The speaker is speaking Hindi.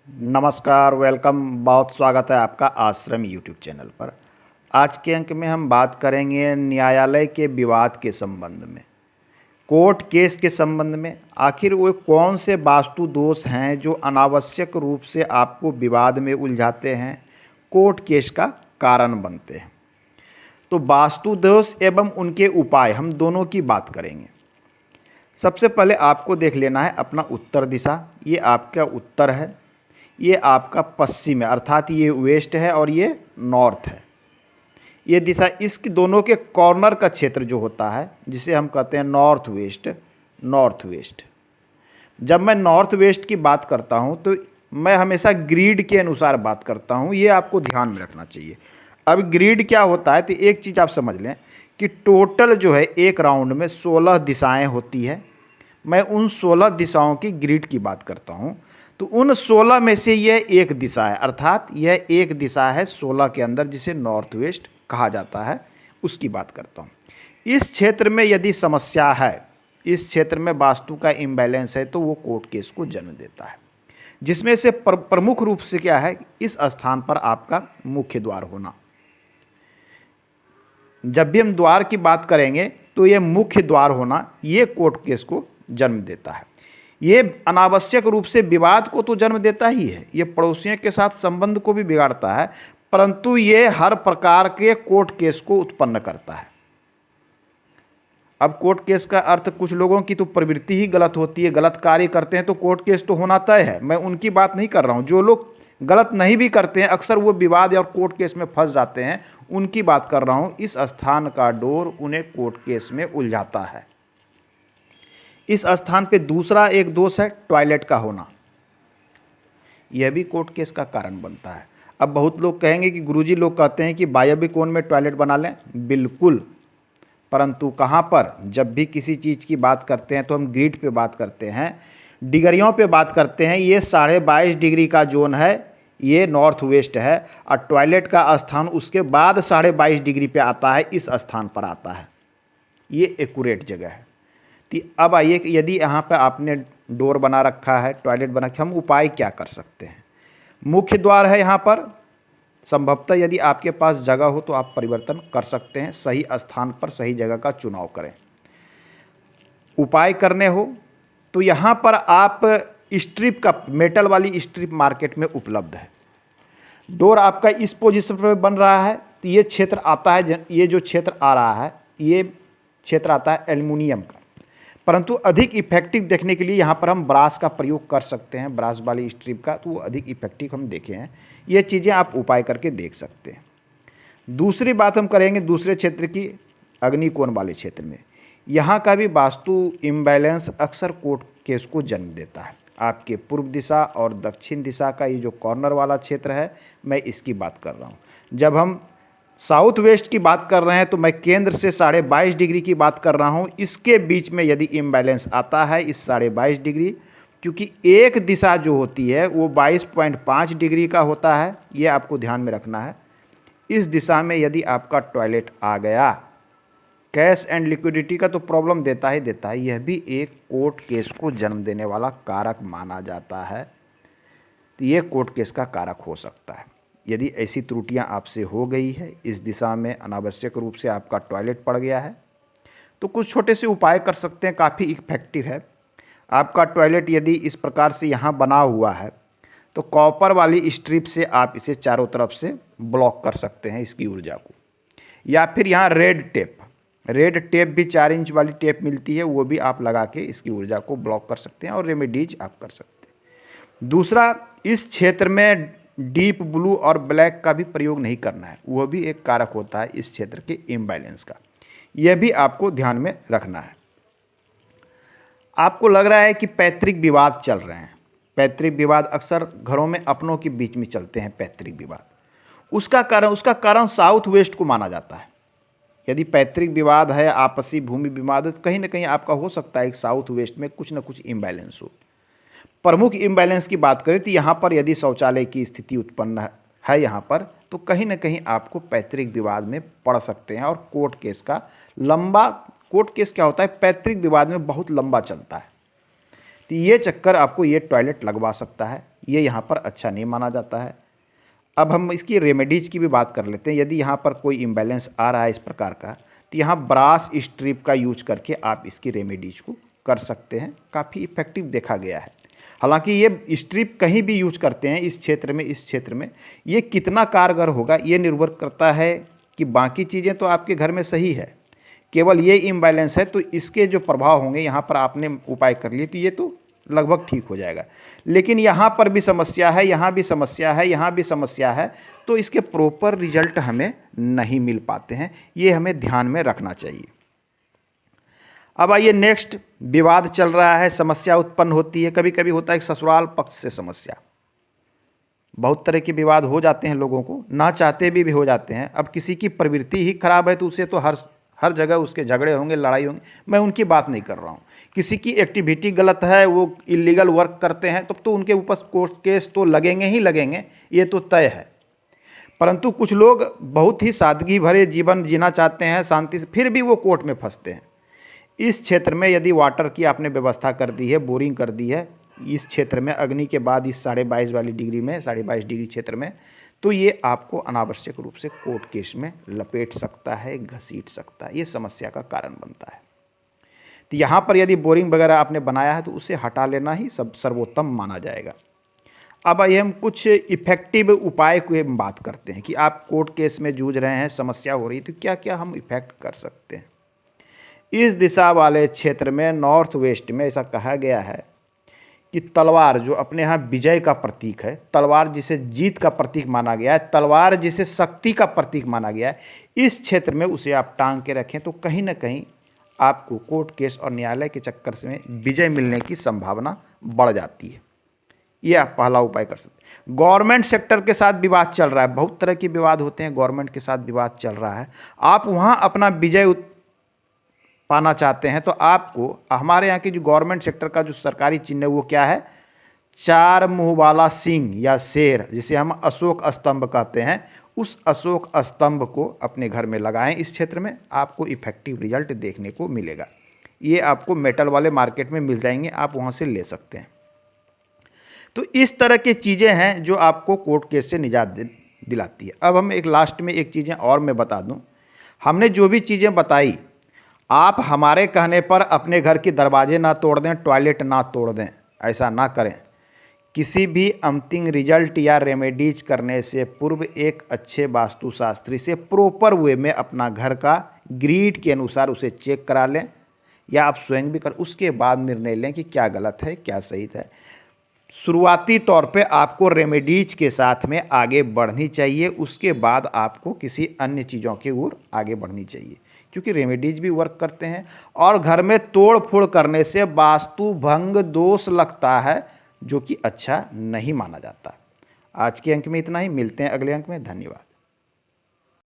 नमस्कार, वेलकम। बहुत स्वागत है आपका आश्रम यूट्यूब चैनल पर। आज के अंक में हम बात करेंगे न्यायालय के विवाद के संबंध में, कोर्ट केस के संबंध में। आखिर वो कौन से वास्तु दोष हैं जो अनावश्यक रूप से आपको विवाद में उलझाते हैं, कोर्ट केस का कारण बनते हैं। तो वास्तु दोष एवं उनके उपाय हम दोनों की बात करेंगे। सबसे पहले आपको देख लेना है अपना उत्तर दिशा। ये आपका उत्तर है, ये आपका पश्चिम है, अर्थात ये वेस्ट है और ये नॉर्थ है। ये दिशा, इसके दोनों के कॉर्नर का क्षेत्र जो होता है जिसे हम कहते हैं नॉर्थ वेस्ट। नॉर्थ वेस्ट, जब मैं नॉर्थ वेस्ट की बात करता हूँ तो मैं हमेशा ग्रिड के अनुसार बात करता हूँ, ये आपको ध्यान में रखना चाहिए। अब ग्रिड क्या होता है तो एक चीज़ आप समझ लें कि टोटल जो है एक राउंड में 16 दिशाएं होती है। मैं उन 16 दिशाओं की ग्रिड की बात करता हूँ। तो उन 16 में से यह एक दिशा है, अर्थात यह एक दिशा है 16 के अंदर जिसे नॉर्थ वेस्ट कहा जाता है, उसकी बात करता हूँ। इस क्षेत्र में यदि समस्या है, इस क्षेत्र में वास्तु का इम्बैलेंस है, तो वो कोर्ट केस को जन्म देता है। जिसमें से प्रमुख रूप से क्या है, इस स्थान पर आपका मुख्य द्वार होना। जब भी हम द्वार की बात करेंगे तो ये मुख्य द्वार होना, ये कोर्ट केस को जन्म देता है। ये अनावश्यक रूप से विवाद को तो जन्म देता ही है, ये पड़ोसियों के साथ संबंध को भी बिगाड़ता है, परंतु ये हर प्रकार के कोर्ट केस को उत्पन्न करता है। अब कोर्ट केस का अर्थ, कुछ लोगों की तो प्रवृत्ति ही गलत होती है, गलत कार्य करते हैं तो कोर्ट केस तो होना तय है। मैं उनकी बात नहीं कर रहा हूँ। जो लोग गलत नहीं भी करते हैं, अक्सर वो विवाद और कोर्ट केस में फंस जाते हैं, उनकी बात कर रहा हूँ। इस स्थान का डोर उन्हें कोर्ट केस में उलझाता है। इस स्थान पे दूसरा एक दोष है टॉयलेट का होना, यह भी कोर्ट केस का कारण बनता है। अब बहुत लोग कहेंगे कि गुरुजी, लोग कहते हैं कि वायव्य कोण में टॉयलेट बना लें। बिल्कुल, परंतु कहाँ पर? जब भी किसी चीज़ की बात करते हैं तो हम ग्रिड पे बात करते हैं, डिग्रियों पे बात करते हैं। ये 22.5 डिग्री का जोन है, ये नॉर्थ वेस्ट है, और टॉयलेट का स्थान उसके बाद 22.5 डिग्री पे आता है, इस स्थान पर आता है। ये एक्यूरेट जगह है। अब आइए कि यदि यहाँ पर आपने डोर बना रखा है, टॉयलेट बना रखा, हम उपाय क्या कर सकते हैं। मुख्य द्वार है यहाँ पर, संभवतः यदि आपके पास जगह हो तो आप परिवर्तन कर सकते हैं, सही स्थान पर सही जगह का चुनाव करें। उपाय करने हो तो यहाँ पर आप स्ट्रिप का, मेटल वाली स्ट्रिप मार्केट में उपलब्ध है। डोर आपका इस पोजीशन पर बन रहा है तो ये क्षेत्र आता है, ये जो क्षेत्र आ रहा है ये क्षेत्र आता है एल्युमिनियम का, परंतु अधिक इफेक्टिव देखने के लिए यहाँ पर हम ब्रास का प्रयोग कर सकते हैं, ब्रास वाली स्ट्रिप का, तो वो अधिक इफेक्टिव हम देखे हैं। ये चीज़ें आप उपाय करके देख सकते हैं। दूसरी बात हम करेंगे दूसरे क्षेत्र की, अग्निकोण वाले क्षेत्र में। यहाँ का भी वास्तु इम्बैलेंस अक्सर कोर्ट केस को जन्म देता है। आपके पूर्व दिशा और दक्षिण दिशा का ये जो कॉर्नर वाला क्षेत्र है, मैं इसकी बात कर रहा हूँ। जब हम साउथ वेस्ट की बात कर रहे हैं तो मैं केंद्र से 22.5 डिग्री की बात कर रहा हूं। इसके बीच में यदि इम्बैलेंस आता है इस 22.5 डिग्री, क्योंकि एक दिशा जो होती है वो 22.5 डिग्री का होता है, ये आपको ध्यान में रखना है। इस दिशा में यदि आपका टॉयलेट आ गया, कैश एंड लिक्विडिटी का तो प्रॉब्लम देता ही देता है, यह भी एक कोर्ट केस को जन्म देने वाला कारक माना जाता है। तो ये कोर्ट केस का कारक हो सकता है। यदि ऐसी त्रुटियां आपसे हो गई है, इस दिशा में अनावश्यक रूप से आपका टॉयलेट पड़ गया है, तो कुछ छोटे से उपाय कर सकते हैं, काफ़ी इफेक्टिव है। आपका टॉयलेट यदि इस प्रकार से यहाँ बना हुआ है तो कॉपर वाली स्ट्रिप से आप इसे चारों तरफ से ब्लॉक कर सकते हैं, इसकी ऊर्जा को। या फिर यहाँ रेड टेप भी 4 इंच वाली टेप मिलती है, वो भी आप लगा के इसकी ऊर्जा को ब्लॉक कर सकते हैं और रेमेडीज आप कर सकते हैं। दूसरा, इस क्षेत्र में डीप ब्लू और ब्लैक का भी प्रयोग नहीं करना है, वह भी एक कारक होता है इस क्षेत्र के इम्बैलेंस का, यह भी आपको ध्यान में रखना है। आपको लग रहा है कि पैतृक विवाद चल रहे हैं। पैतृक विवाद अक्सर घरों में अपनों के बीच में चलते हैं, पैतृक विवाद। उसका कारण साउथ वेस्ट को माना जाता है। यदि पैतृक विवाद है, आपसी भूमि विवाद है, तो कहीं ना कहीं आपका हो सकता है कि साउथ वेस्ट में कुछ ना कुछ इम्बैलेंस हो। प्रमुख इम्बैलेंस की बात करें तो यहाँ पर यदि शौचालय की स्थिति उत्पन्न है यहाँ पर, तो कहीं ना कहीं आपको पैतृक विवाद में पड़ सकते हैं। और कोर्ट केस का लंबा, कोर्ट केस क्या होता है, पैतृक विवाद में बहुत लंबा चलता है। तो ये चक्कर आपको ये टॉयलेट लगवा सकता है। ये यहाँ पर अच्छा नहीं माना जाता है। अब हम इसकी रेमेडीज की भी बात कर लेते हैं। यदि यहाँ पर कोई इम्बैलेंस आ रहा है इस प्रकार का, तो यहाँ ब्रास स्ट्रिप का यूज करके आप इसकी रेमेडीज को कर सकते हैं। काफ़ी इफेक्टिव देखा गया है। हालांकि ये स्ट्रिप कहीं भी यूज करते हैं इस क्षेत्र में ये कितना कारगर होगा ये निर्भर करता है कि बाकी चीज़ें तो आपके घर में सही है, केवल ये इम्बैलेंस है, तो इसके जो प्रभाव होंगे यहाँ पर आपने उपाय कर लिए तो ये तो लगभग ठीक हो जाएगा। लेकिन यहाँ पर भी समस्या है, यहाँ भी समस्या है, यहाँ भी समस्या है, तो इसके प्रॉपर रिजल्ट हमें नहीं मिल पाते हैं। ये हमें ध्यान में रखना चाहिए। अब आइए नेक्स्ट, विवाद चल रहा है, समस्या उत्पन्न होती है। कभी कभी होता है कि ससुराल पक्ष से समस्या, बहुत तरह के विवाद हो जाते हैं, लोगों को ना चाहते भी हो जाते हैं। अब किसी की प्रवृत्ति ही खराब है तो उसे तो हर जगह उसके झगड़े होंगे, लड़ाई होंगी, मैं उनकी बात नहीं कर रहा हूँ। किसी की एक्टिविटी गलत है, वो इलीगल वर्क करते हैं, तब तो उनके ऊपर कोर्ट केस तो लगेंगे ही लगेंगे, ये तो तय है। परंतु कुछ लोग बहुत ही सादगी भरे जीवन जीना चाहते हैं शांति से, फिर भी वो कोर्ट में फंसते हैं। इस क्षेत्र में यदि वाटर की आपने व्यवस्था कर दी है, बोरिंग कर दी है इस क्षेत्र में, अग्नि के बाद इस 22.5 वाली डिग्री में, 22.5 डिग्री क्षेत्र में, तो ये आपको अनावश्यक रूप से कोर्ट केस में लपेट सकता है, घसीट सकता है, ये समस्या का कारण बनता है। तो यहाँ पर यदि बोरिंग वगैरह आपने बनाया है तो उसे हटा लेना ही सर्वोत्तम माना जाएगा। अब आइए हम कुछ इफेक्टिव उपाय की बात करते हैं कि आप कोर्ट केस में जूझ रहे हैं, समस्या हो रही है, तो क्या क्या हम इफेक्ट कर सकते हैं। इस दिशा वाले क्षेत्र में, नॉर्थ वेस्ट में, ऐसा कहा गया है कि तलवार जो अपने यहाँ विजय का प्रतीक है, तलवार जिसे जीत का प्रतीक माना गया है, तलवार जिसे शक्ति का प्रतीक माना गया है, इस क्षेत्र में उसे आप टांग के रखें तो कहीं ना कहीं आपको कोर्ट केस और न्यायालय के चक्कर से विजय मिलने की संभावना बढ़ जाती है। ये आप पहला उपाय कर सकते हैं। गवर्नमेंट सेक्टर के साथ विवाद चल रहा है, बहुत तरह के विवाद होते हैं, गवर्नमेंट के साथ विवाद चल रहा है, आप वहाँ अपना विजय पाना चाहते हैं तो आपको, हमारे यहाँ की जो गवर्नमेंट सेक्टर का जो सरकारी चिन्ह है वो क्या है, 4 मुंह वाला सिंह या शेर, जिसे हम अशोक स्तंभ कहते हैं, उस अशोक स्तंभ को अपने घर में लगाएं। इस क्षेत्र में आपको इफेक्टिव रिजल्ट देखने को मिलेगा। ये आपको मेटल वाले मार्केट में मिल जाएंगे, आप वहाँ से ले सकते हैं। तो इस तरह की चीज़ें हैं जो आपको कोर्ट केस से निजात दिलाती है। अब हम एक लास्ट में एक चीज़ें और मैं बता दूं, हमने जो भी चीज़ें बताई, आप हमारे कहने पर अपने घर के दरवाजे ना तोड़ दें, टॉयलेट ना तोड़ दें, ऐसा ना करें। किसी भी अंतिम रिजल्ट या रेमेडीज करने से पूर्व एक अच्छे वास्तुशास्त्री से प्रॉपर वे में अपना घर का ग्रिड के अनुसार उसे चेक करा लें, या आप स्वयं भी कर, उसके बाद निर्णय लें कि क्या गलत है क्या सही है। शुरुआती तौर पे आपको रेमेडीज के साथ में आगे बढ़नी चाहिए, उसके बाद आपको किसी अन्य चीज़ों की ओर आगे बढ़नी चाहिए, क्योंकि रेमेडीज भी वर्क करते हैं। और घर में तोड़ फोड़ करने से वास्तु भंग दोष लगता है, जो कि अच्छा नहीं माना जाता। आज के अंक में इतना ही, मिलते हैं अगले अंक में। धन्यवाद।